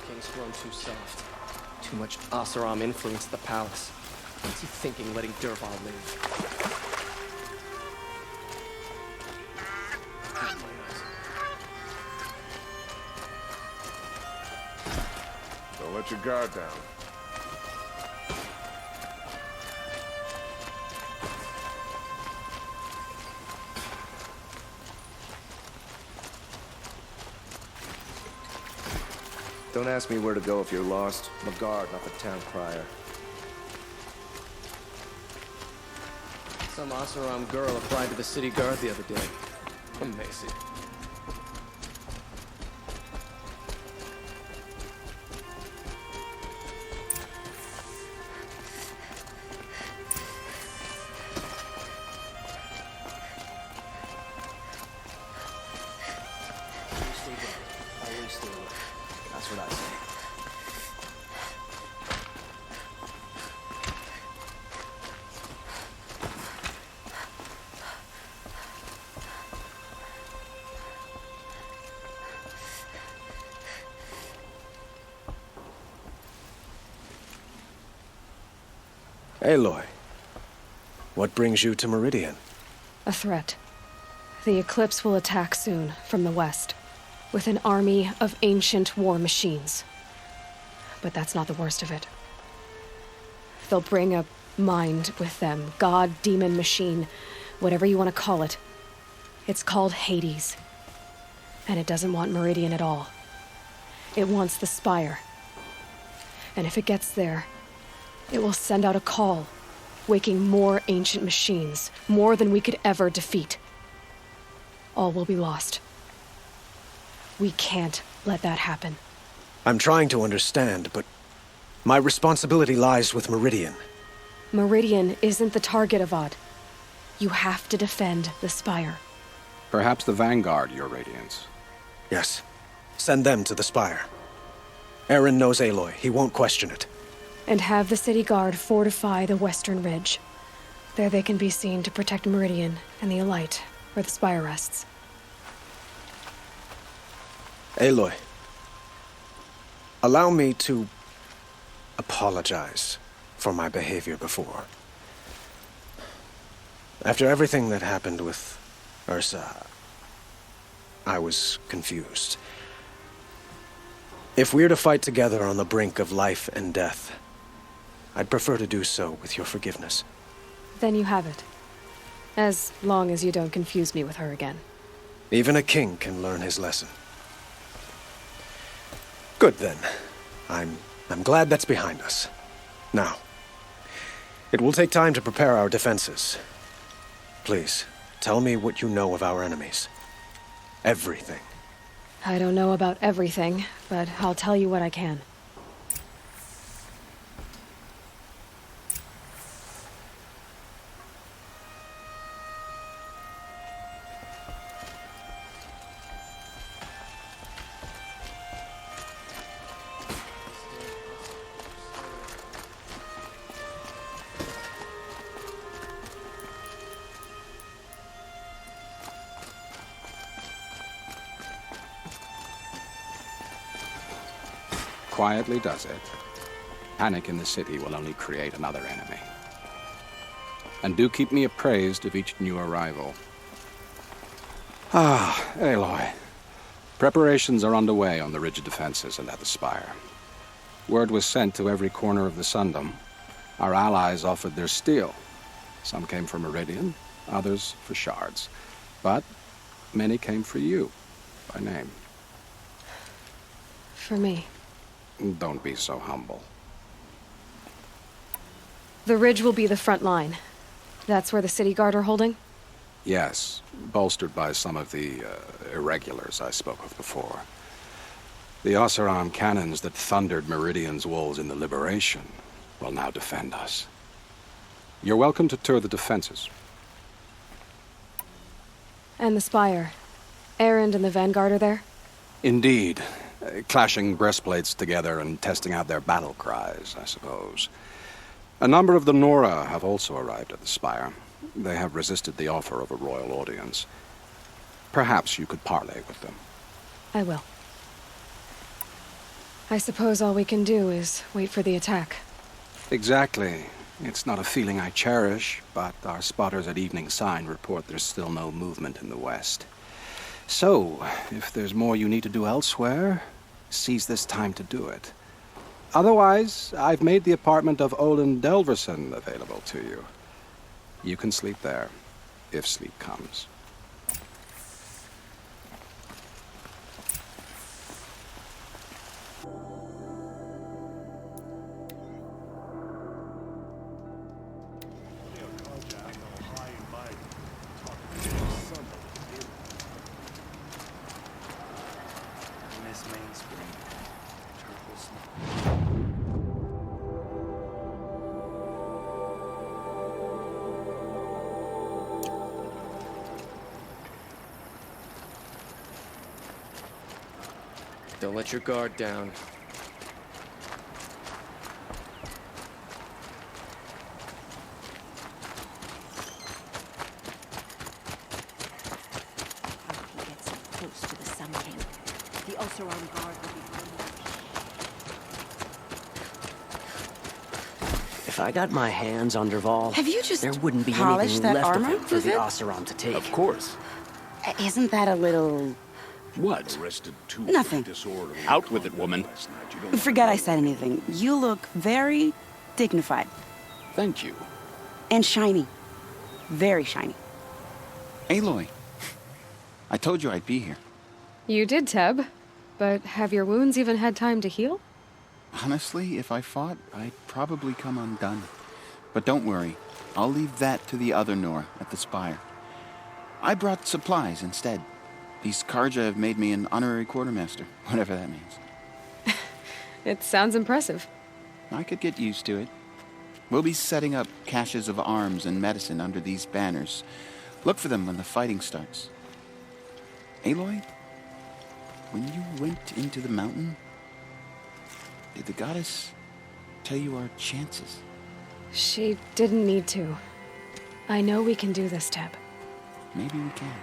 King's grown too soft. Too much Oseram influence at the palace. What's he thinking letting Dervahl live? Don't let your guard down. Don't ask me where to go if you're lost. I'm a guard, not the town crier. Some Oseram girl applied to the city guard the other day. Amazing. Always stay away. That's what I say. Aloy, what brings you to Meridian? A threat. The Eclipse will attack soon, from the west, with an army of ancient war machines. But that's not the worst of it. They'll bring a mind with them, god, demon, machine, whatever you want to call it. It's called Hades. And it doesn't want Meridian at all. It wants the Spire. And if it gets there, it will send out a call, waking more ancient machines, more than we could ever defeat. All will be lost. We can't let that happen. I'm trying to understand, but my responsibility lies with Meridian. Meridian isn't the target, Avad. You have to defend the Spire. Perhaps the Vanguard, Your Radiance. Yes. Send them to the Spire. Aaron knows Aloy. He won't question it. And have the city guard fortify the western ridge. There they can be seen to protect Meridian and the Elite, where the Spire rests. Aloy, allow me to apologize for my behavior before. After everything that happened with Ursa, I was confused. If we're to fight together on the brink of life and death, I'd prefer to do so with your forgiveness. Then you have it. As long as you don't confuse me with her again. Even a king can learn his lesson. Good then. I'm glad that's behind us. Now, it will take time to prepare our defenses. Please, tell me what you know of our enemies. Everything. I don't know about everything, but I'll tell you what I can. Quietly does it. Panic in the city will only create another enemy. And do keep me appraised of each new arrival. Aloy. Preparations are underway on the ridge defenses and at the Spire. Word was sent to every corner of the Sundom. Our allies offered their steel. Some came for Meridian, others for shards. But many came for you, by name. For me. Don't be so humble. The ridge will be the front line. That's where the city guard are holding? Yes, bolstered by some of the irregulars I spoke of before. The Oseram cannons that thundered Meridian's walls in the Liberation will now defend us. You're welcome to tour the defenses. And the Spire. Erend and the Vanguard are there? Indeed. Clashing breastplates together and testing out their battle cries, I suppose. A number of the Nora have also arrived at the Spire. They have resisted the offer of a royal audience. Perhaps you could parley with them. I will. I suppose all we can do is wait for the attack. Exactly. It's not a feeling I cherish, but our spotters at Evening Sign report there's still no movement in the west. So, if there's more you need to do elsewhere, seize this time to do it. Otherwise, I've made the apartment of Olin Delverson available to you. You can sleep there, if sleep comes. Don't let your guard down. How did he get so close to the Sun King? The Oseram guard will be harmed. If I got my hands on Dervahl, Have you just there wouldn't be polished anything that left of armor, him for the Vivid? Oseram to take. Of course. Isn't that a little... What? Nothing. Out with it, woman. Forget I said anything. You look very dignified. Thank you. And shiny. Very shiny. Aloy. I told you I'd be here. You did, Teb. But have your wounds even had time to heal? Honestly, if I fought, I'd probably come undone. But don't worry. I'll leave that to the other Nor at the Spire. I brought supplies instead. These Karja have made me an honorary quartermaster, whatever that means. It sounds impressive. I could get used to it. We'll be setting up caches of arms and medicine under these banners. Look for them when the fighting starts. Aloy, when you went into the mountain, did the goddess tell you our chances? She didn't need to. I know we can do this, Teb. Maybe we can.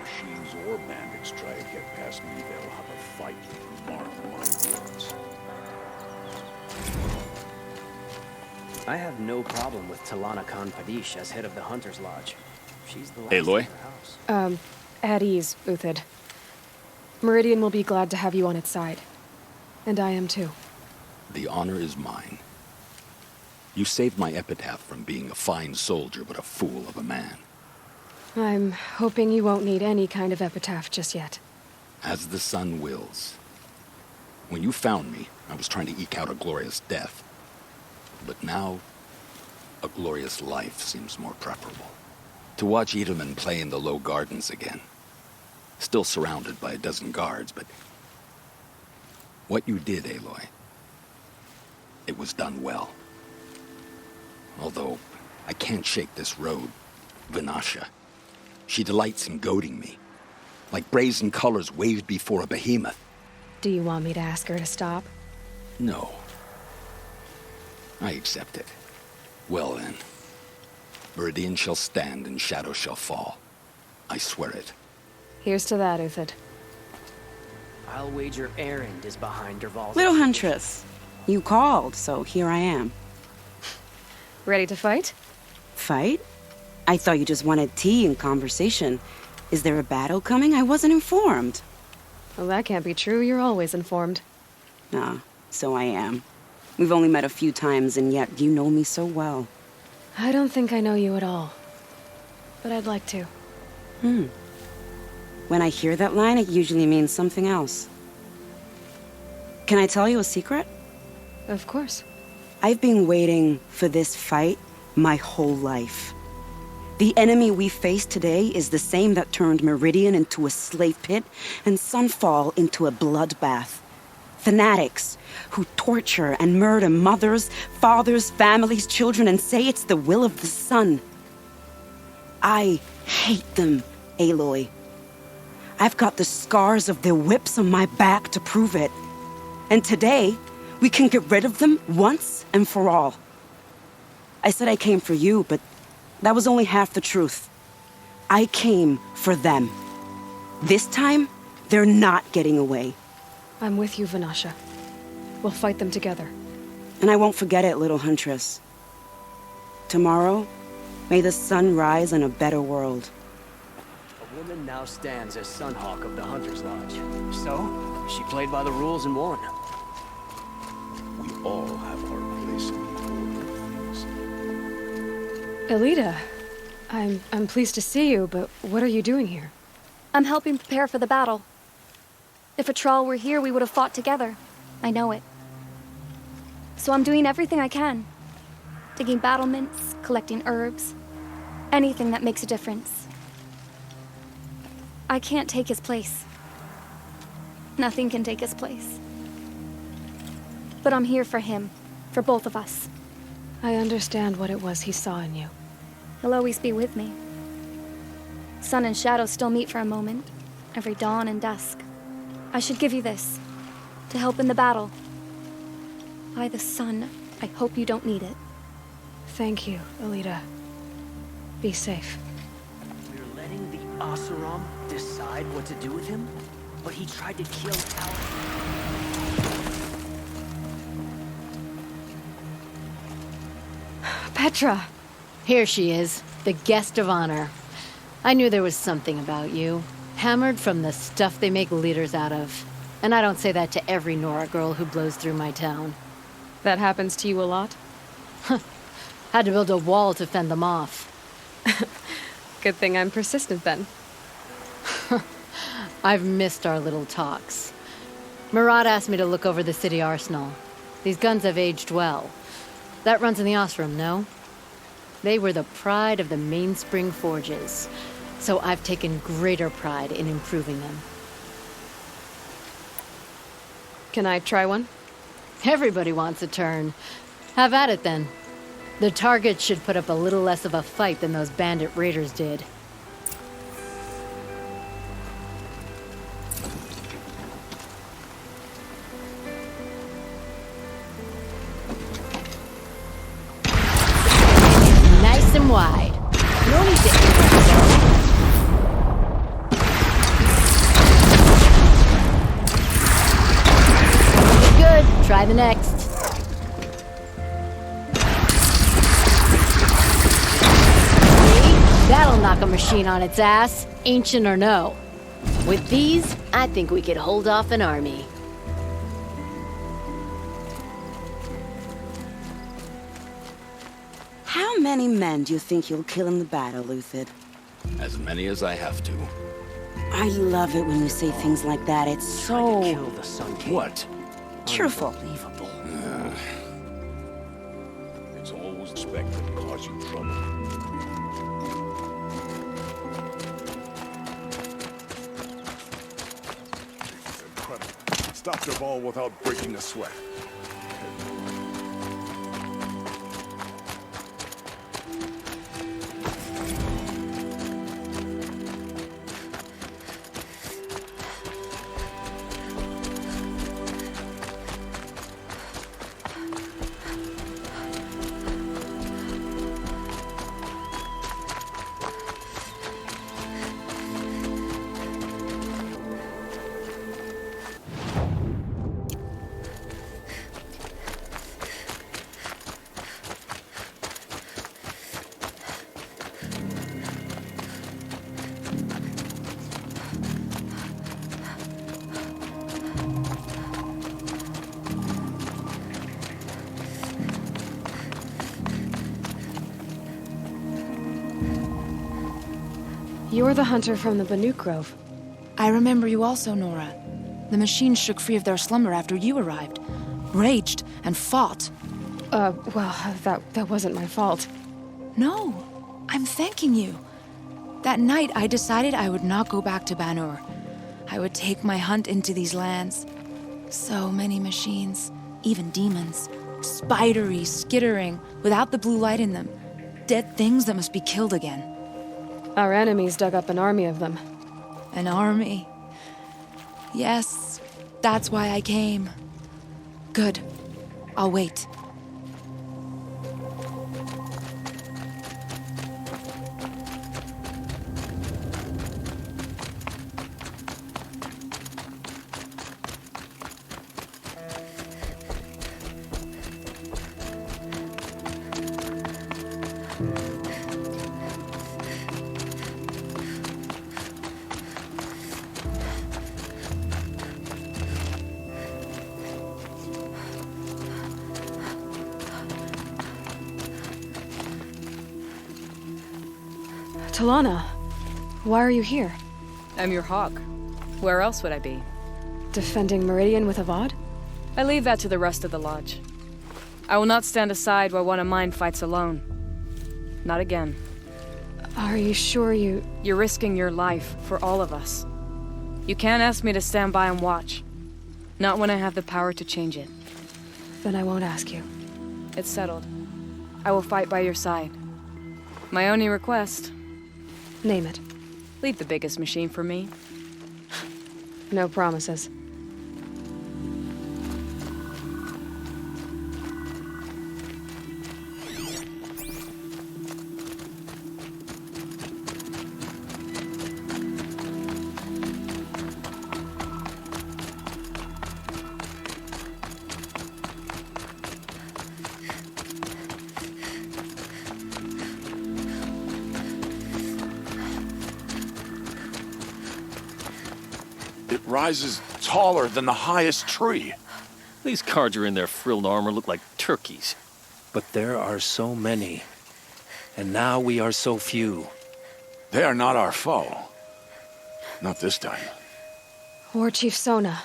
Machines or bandits try to get past me, they'll have a fight. Mark my words. I have no problem with Talana Khan Padish as head of the Hunter's Lodge. She's the last Aloy? in the house. At ease, Uthid. Meridian will be glad to have you on its side. And I am too. The honor is mine. You saved my epitaph from being a fine soldier but a fool of a man. I'm hoping you won't need any kind of epitaph just yet. As the sun wills. When you found me, I was trying to eke out a glorious death. But now, a glorious life seems more preferable. To watch Edelman play in the low gardens again. Still surrounded by a dozen guards, but... what you did, Aloy, it was done well. Although, I can't shake this road, Vinasha. She delights in goading me. Like brazen colors waved before a behemoth. Do you want me to ask her to stop? No. I accept it. Well then. Meridian shall stand and shadow shall fall. I swear it. Here's to that, Uthid. I'll wager Erend is behind Dervahl's... Little Huntress, you called, so here I am. Ready to fight? Fight? I thought you just wanted tea and conversation. Is there a battle coming? I wasn't informed. Well, that can't be true. You're always informed. Ah, so I am. We've only met a few times, and yet you know me so well. I don't think I know you at all. But I'd like to. When I hear that line, it usually means something else. Can I tell you a secret? Of course. I've been waiting for this fight my whole life. The enemy we face today is the same that turned Meridian into a slave pit and Sunfall into a bloodbath. Fanatics who torture and murder mothers, fathers, families, children, and say it's the will of the sun. I hate them, Aloy. I've got the scars of their whips on my back to prove it. And today, we can get rid of them once and for all. I said I came for you, but that was only half the truth. I came for them. This time, they're not getting away. I'm with you, Vanasha. We'll fight them together. And I won't forget it, little huntress. Tomorrow, may the sun rise in a better world. A woman now stands as Sunhawk of the Hunter's Lodge. So, she played by the rules and won. We all have our place in the order of things. Elita, I'm pleased to see you, but what are you doing here? I'm helping prepare for the battle. If a Thrall were here, we would have fought together. I know it. So I'm doing everything I can. Digging battlements, collecting herbs. Anything that makes a difference. I can't take his place. Nothing can take his place. But I'm here for him. For both of us. I understand what it was he saw in you. He'll always be with me. Sun and shadow still meet for a moment. Every dawn and dusk. I should give you this. To help in the battle. By the sun, I hope you don't need it. Thank you, Elita. Be safe. We're letting the Oseram decide what to do with him? But he tried to kill Petra! Here she is, the guest of honor. I knew there was something about you. Hammered from the stuff they make leaders out of. And I don't say that to every Nora girl who blows through my town. That happens to you a lot? Had to build a wall to fend them off. Good thing I'm persistent then. I've missed our little talks. Murad asked me to look over the city arsenal. These guns have aged well. That runs in the Osram, no? They were the pride of the Mainspring Forges. So I've taken greater pride in improving them. Can I try one? Everybody wants a turn. Have at it then. The targets should put up a little less of a fight than those bandit raiders did. Nice and wide. No need to aim though. Good. Try the next. That'll knock a machine on its ass, ancient or no. With these, I think we could hold off an army. How many men do you think you'll kill in the battle, Luthid? As many as I have to. I love it when you say things like that. It's so... kill the Sun King. What? Cheerful. Unbelievable. It's always expected to cause you trouble. Incredible. Stop their ball without breaking a sweat. You're the hunter from the Banuk Grove. I remember you also, Nora. The machines shook free of their slumber after you arrived. Raged and fought. Well, that wasn't my fault. No, I'm thanking you. That night, I decided I would not go back to Banur. I would take my hunt into these lands. So many machines, even demons. Spidery, skittering, without the blue light in them. Dead things that must be killed again. Our enemies dug up an army of them. An army? Yes, that's why I came. Good. I'll wait. Talana, why are you here? I'm your hawk. Where else would I be? Defending Meridian with Avad? I leave that to the rest of the Lodge. I will not stand aside while one of mine fights alone. Not again. Are you sure you... You're risking your life for all of us. You can't ask me to stand by and watch. Not when I have the power to change it. Then I won't ask you. It's settled. I will fight by your side. My only request... Name it. Leave the biggest machine for me. No promises. It rises taller than the highest tree. These Carja in their frilled armor look like turkeys. But there are so many. And now we are so few. They are not our foe. Not this time. War Chief Sona.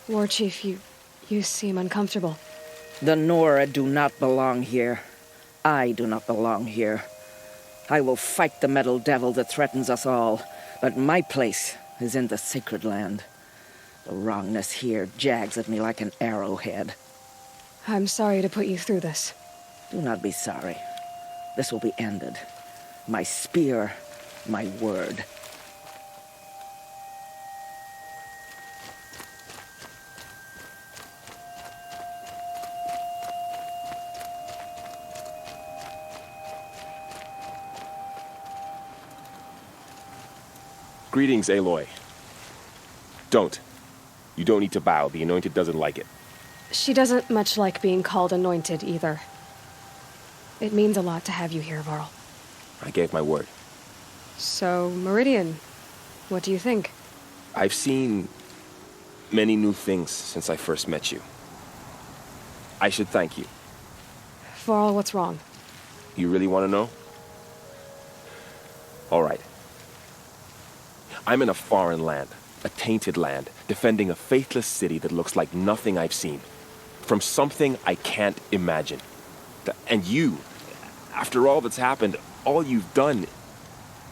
War Chief, you seem uncomfortable. The Nora do not belong here. I do not belong here. I will fight the metal devil that threatens us all, but my place is in the sacred land. The wrongness here jags at me like an arrowhead. I'm sorry to put you through this. Do not be sorry. This will be ended. My spear, my word. Greetings, Aloy. Don't. You don't need to bow. The Anointed doesn't like it. She doesn't much like being called anointed, either. It means a lot to have you here, Varl. I gave my word. So, Meridian, what do you think? I've seen many new things since I first met you. I should thank you. Varl, what's wrong? You really want to know? All right. I'm in a foreign land, a tainted land, defending a faithless city that looks like nothing I've seen. From something I can't imagine. And you, after all that's happened, all you've done,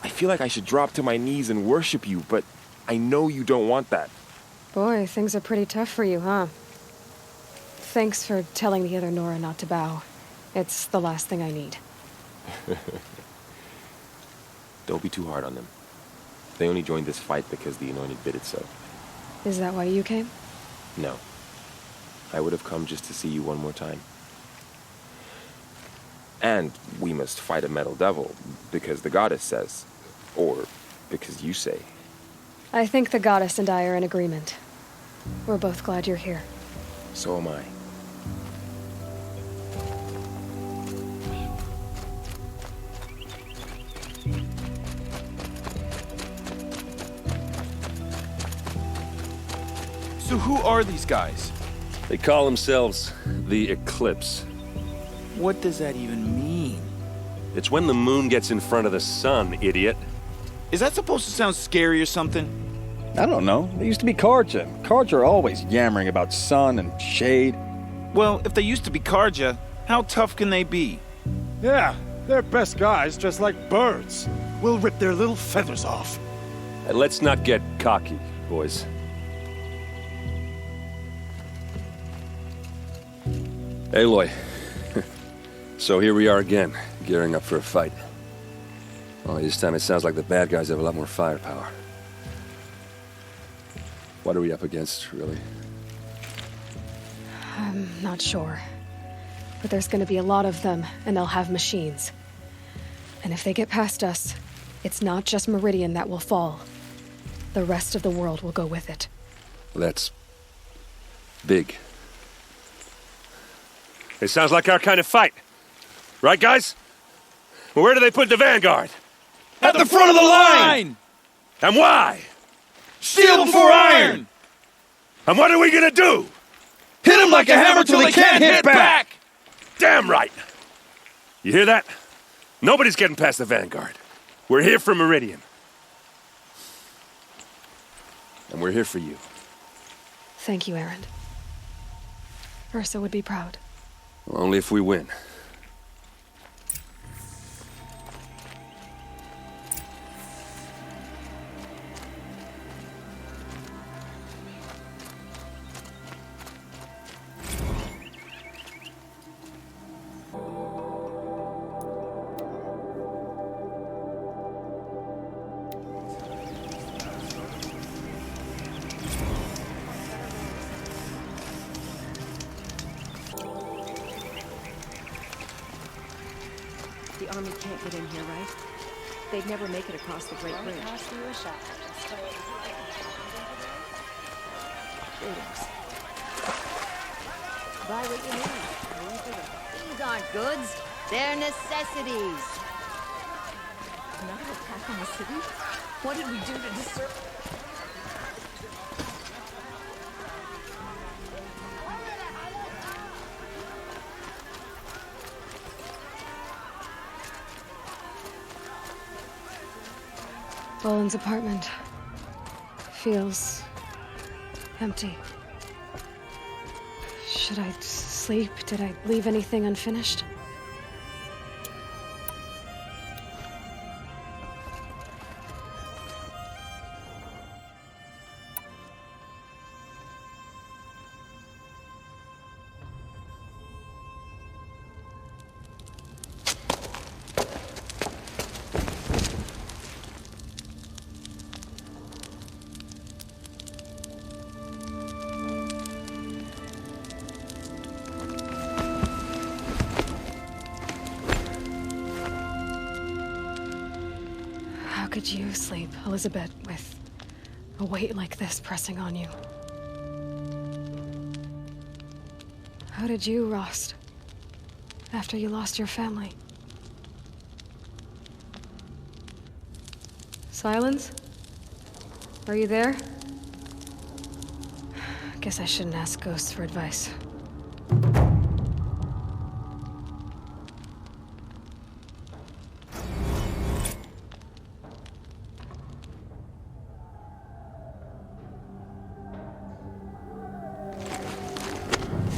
I feel like I should drop to my knees and worship you, but I know you don't want that. Boy, things are pretty tough for you, huh? Thanks for telling the other Nora not to bow. It's the last thing I need. Don't be too hard on them. They only joined this fight because the Anointed bid it so. Is that why you came? No. I would have come just to see you one more time. And we must fight a metal devil, because the goddess says. Or because you say. I think the goddess and I are in agreement. We're both glad you're here. So am I. So who are these guys? They call themselves the Eclipse. What does that even mean? It's when the moon gets in front of the sun, idiot. Is that supposed to sound scary or something? I don't know. They used to be Carja. Carja are always yammering about sun and shade. Well, if they used to be Carja, how tough can they be? Yeah, they're best guys dressed like birds. We'll rip their little feathers off. And let's not get cocky, boys. Aloy. So here we are again, gearing up for a fight. Only this time it sounds like the bad guys have a lot more firepower. What are we up against, really? I'm not sure. But there's gonna be a lot of them, and they'll have machines. And if they get past us, it's not just Meridian that will fall. The rest of the world will go with it. That's big. It sounds like our kind of fight. Right, guys? Well, where do they put the vanguard? At the front of the line! And why? Steel before iron! And what are we gonna do? Hit them like a hammer till they can't hit back! Damn right! You hear that? Nobody's getting past the Vanguard. We're here for Meridian. And we're here for you. Thank you, Aaron. Ursa would be proud. Well, only if we win. The army can't get in here, right? They'd never make it across the Great Bridge. Greetings. Buy what you need. These aren't goods. They're necessities. Another attack on the city? What did we do to deserve... Boland's apartment feels empty. Should I sleep? Did I leave anything unfinished? How could you sleep, Elizabeth, with a weight like this pressing on you? How did you, Rost, after you lost your family? Silence? Are you there? Guess I shouldn't ask ghosts for advice.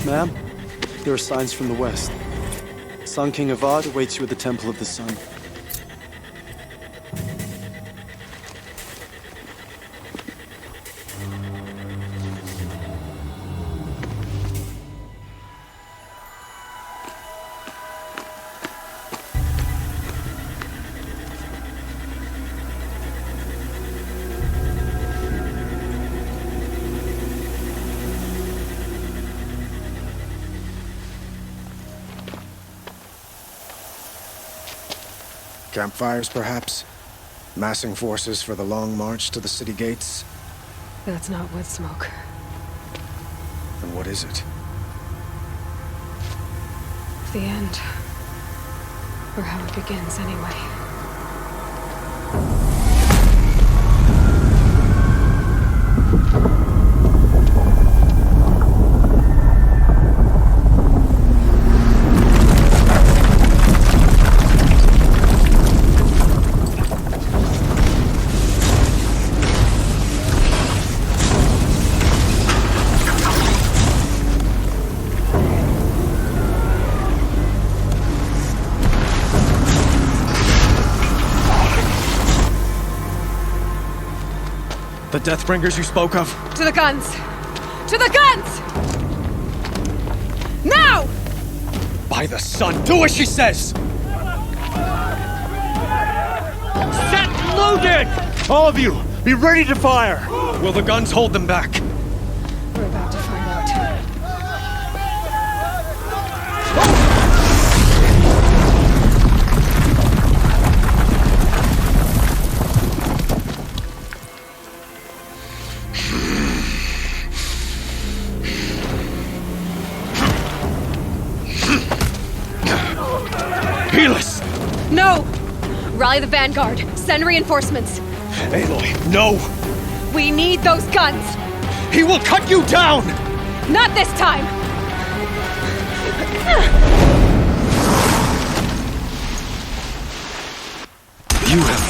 Ma'am, there are signs from the west. Sun King Avad awaits you at the Temple of the Sun. Campfires, perhaps? Massing forces for the long march to the city gates? That's not wood smoke. Then what is it? The end. Or how it begins, anyway. The Deathbringers you spoke of? To the guns! To the guns! Now! By the sun, do as she says! Set loaded! All of you, be ready to fire! Will the guns hold them back? We're about to find out. Helis! No! Rally the Vanguard. Send reinforcements. Aloy, no! We need those guns! He will cut you down! Not this time! You have